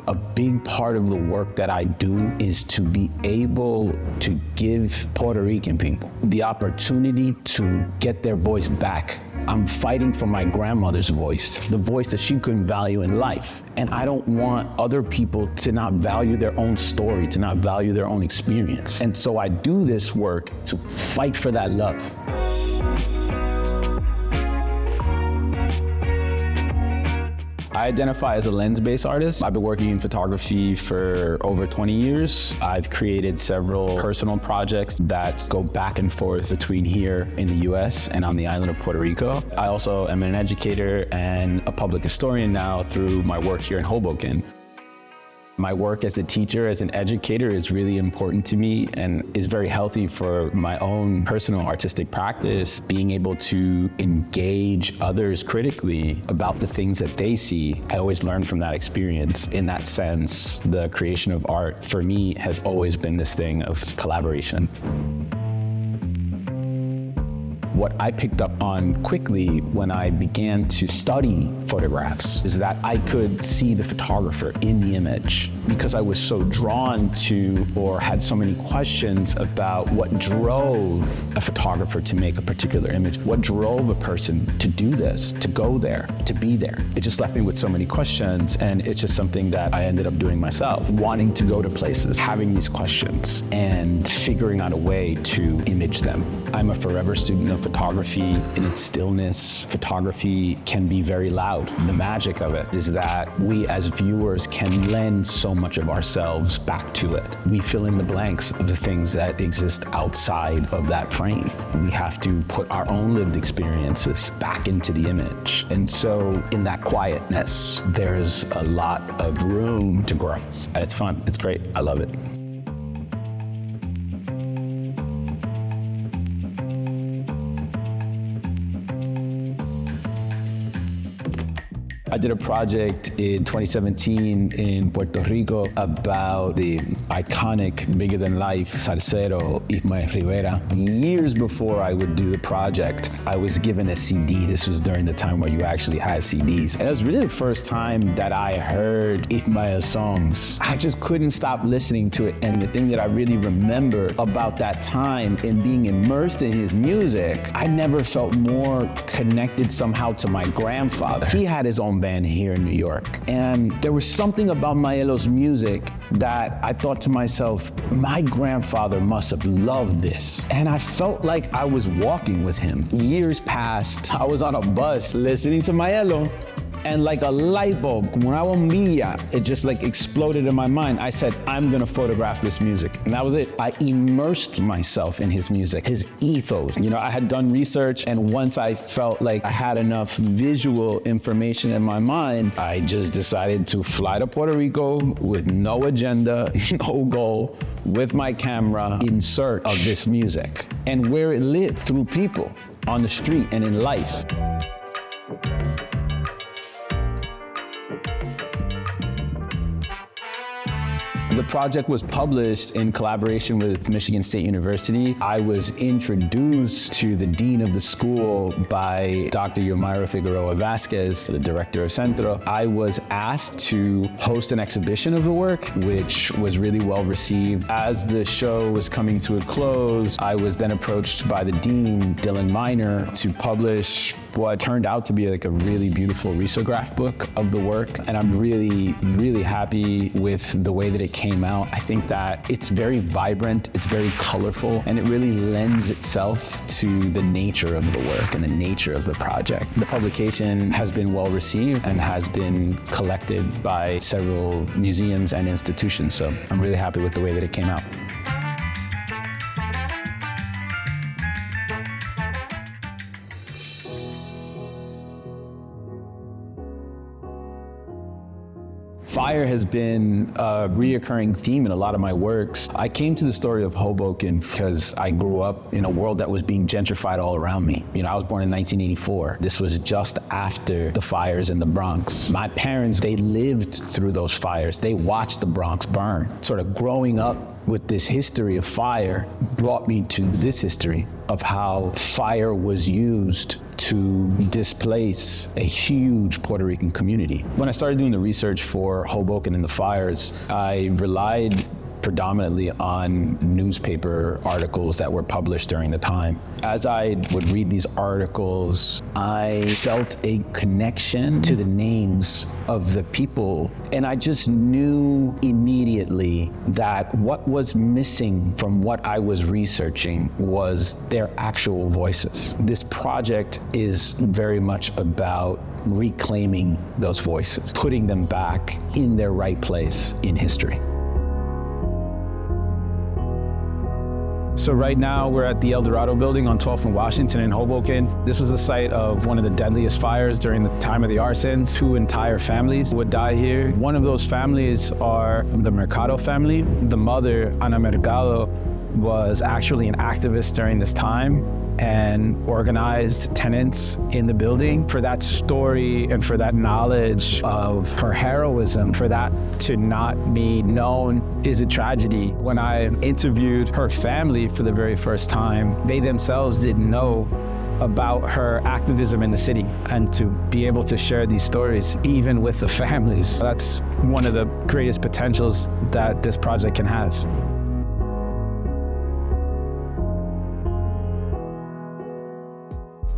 A big part of the work that I do is to be able to give Puerto Rican people the opportunity to get their voice back. I'm fighting for my grandmother's voice, the voice that she couldn't value in life. And I don't want other people to not value their own story, to not value their own experience. And so I do this work to fight for that love. I identify as a lens-based artist. I've been working in photography for over 20 years. I've created several personal projects that go back and forth between here in the US and on the island of Puerto Rico. I also am an educator and a public historian now through my work here in Hoboken. My work as a teacher, as an educator is really important to me and is very healthy for my own personal artistic practice. Being able to engage others critically about the things that they see, I always learn from that experience. In that sense, the creation of art for me has always been this thing of collaboration. What I picked up on quickly when I began to study photographs is that I could see the photographer in the image because I was so drawn to or had so many questions about what drove a photographer to make a particular image. What drove a person to do this, to go there, to be there. It just left me with so many questions, and it's just something that I ended up doing myself, wanting to go to places, having these questions, and figuring out a way to image them. I'm a forever student of photography. In its stillness, photography can be very loud. The magic of it is that we as viewers can lend so much of ourselves back to it. We fill in the blanks of the things that exist outside of that frame. We have to put our own lived experiences back into the image. And so in that quietness, there's a lot of room to grow. And it's fun, it's great, I love it. I did a project in 2017 in Puerto Rico about the iconic, bigger-than-life salsero Ismael Rivera. Years before I would do the project, I was given a CD. This was during the time where you actually had CDs. And it was really the first time that I heard Ismael's songs. I just couldn't stop listening to it. And the thing that I really remember about that time and being immersed in his music, I never felt more connected somehow to my grandfather. He had his own band here in New York. And there was something about Maelo's music that I thought to myself, my grandfather must have loved this. And I felt like I was walking with him. Years passed, I was on a bus listening to Maelo, and like a light bulb, como una bombilla, it just like exploded in my mind. I said, I'm gonna photograph this music. And that was it. I immersed myself in his music, his ethos. You know, I had done research, and once I felt like I had enough visual information in my mind, I just decided to fly to Puerto Rico with no agenda, no goal, with my camera in search of this music and where it lived through people on the street and in life. The project was published in collaboration with Michigan State University. I was introduced to the dean of the school by Dr. Yomaira Figueroa Vasquez, the director of CENTRO. I was asked to host an exhibition of the work, which was really well received. As the show was coming to a close, I was then approached by the dean, Dylan Miner, to publish what turned out to be like a really beautiful risograph book of the work. And I'm really, really happy with the way that it came out. I think that it's very vibrant, it's very colorful, and it really lends itself to the nature of the work and the nature of the project. The publication has been well received and has been collected by several museums and institutions. So I'm really happy with the way that it came out. Fire has been a reoccurring theme in a lot of my works. I came to the story of Hoboken because I grew up in a world that was being gentrified all around me. You know, I was born in 1984. This was just after the fires in the Bronx. My parents, they lived through those fires. They watched the Bronx burn. Sort of growing up with this history of fire brought me to this history of how fire was used to displace a huge Puerto Rican community. When I started doing the research for Hoboken and the fires, I relied predominantly on newspaper articles that were published during the time. As I would read these articles, I felt a connection to the names of the people, and I just knew immediately that what was missing from what I was researching was their actual voices. This project is very much about reclaiming those voices, putting them back in their right place in history. So right now we're at the El Dorado building on 12th and Washington in Hoboken. This was the site of one of the deadliest fires during the time of the arson. 2 entire families would die here. One of those families are the Mercado family. The mother, Ana Mercado, was actually an activist during this time and organized tenants in the building. For that story and for that knowledge of her heroism, for that to not be known is a tragedy. When I interviewed her family for the very first time, they themselves didn't know about her activism in the city, and to be able to share these stories even with the families, that's one of the greatest potentials that this project can have.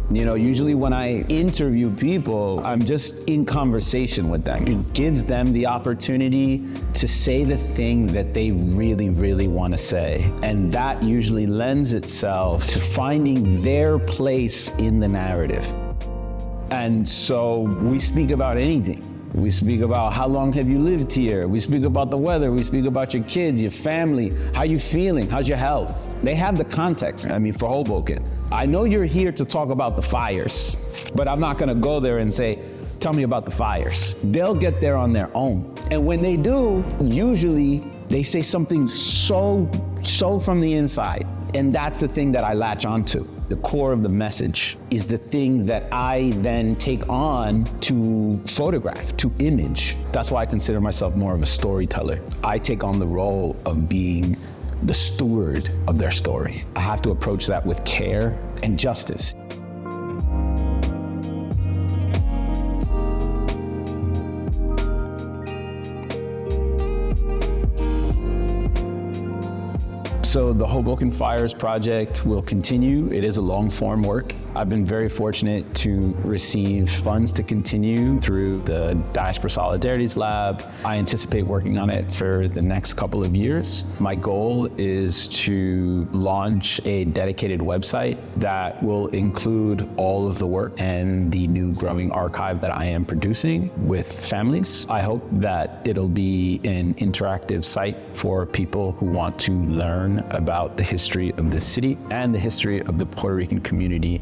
You know, usually when I interview people, I'm just in conversation with them. It gives them the opportunity to say the thing that they really, really want to say. And that usually lends itself to finding their place in the narrative. And so we speak about anything. We speak about how long have you lived here? We speak about the weather. We speak about your kids, your family. How you feeling? How's your health? They have the context. I mean, for Hoboken, I know you're here to talk about the fires, but I'm not gonna go there and say, tell me about the fires. They'll get there on their own. And when they do, usually they say something so from the inside. And that's the thing that I latch onto. The core of the message is the thing that I then take on to photograph, to image. That's why I consider myself more of a storyteller. I take on the role of being the steward of their story. I have to approach that with care and justice. So the Hoboken Fires project will continue. It is a long-form work. I've been very fortunate to receive funds to continue through the Diaspora Solidarities Lab. I anticipate working on it for the next couple of years. My goal is to launch a dedicated website that will include all of the work and the new growing archive that I am producing with families. I hope that it'll be an interactive site for people who want to learn about the history of the city and the history of the Puerto Rican community.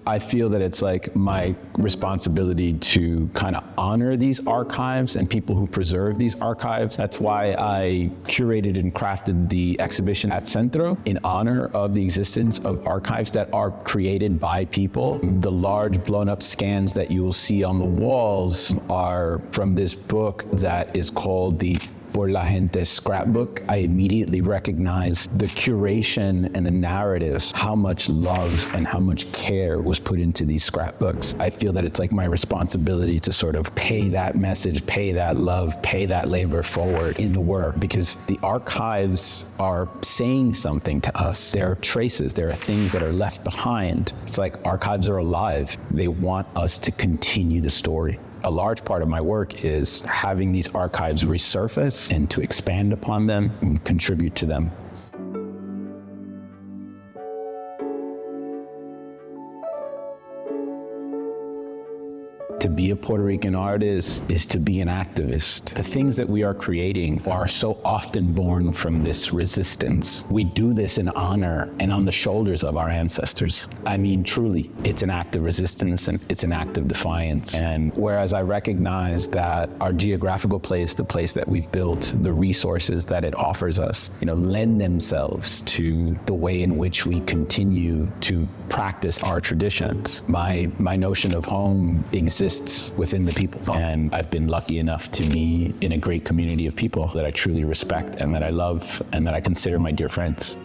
I feel that it's like my responsibility to kind of honor these archives and people who preserve these archives. That's why I curated and crafted the exhibition at CENTRO in honor of the existence of archives that are created by people. The large blown up scans that you will see on the walls are from this book that is called the Por la Gente scrapbook. I immediately recognized the curation and the narratives, how much love and how much care was put into these scrapbooks. I feel that it's like my responsibility to sort of pay that message, pay that love, pay that labor forward in the work, because the archives are saying something to us. There are traces, there are things that are left behind. It's like archives are alive. They want us to continue the story. A large part of my work is having these archives resurface and to expand upon them and contribute to them. To be a Puerto Rican artist is to be an activist. The things that we are creating are so often born from this resistance. We do this in honor and on the shoulders of our ancestors. I mean, truly, it's an act of resistance and it's an act of defiance. And whereas I recognize that our geographical place, the place that we've built, the resources that it offers us, lend themselves to the way in which we continue to practice our traditions. My notion of home exists exists within the people. And I've been lucky enough to be in a great community of people that I truly respect and that I love and that I consider my dear friends.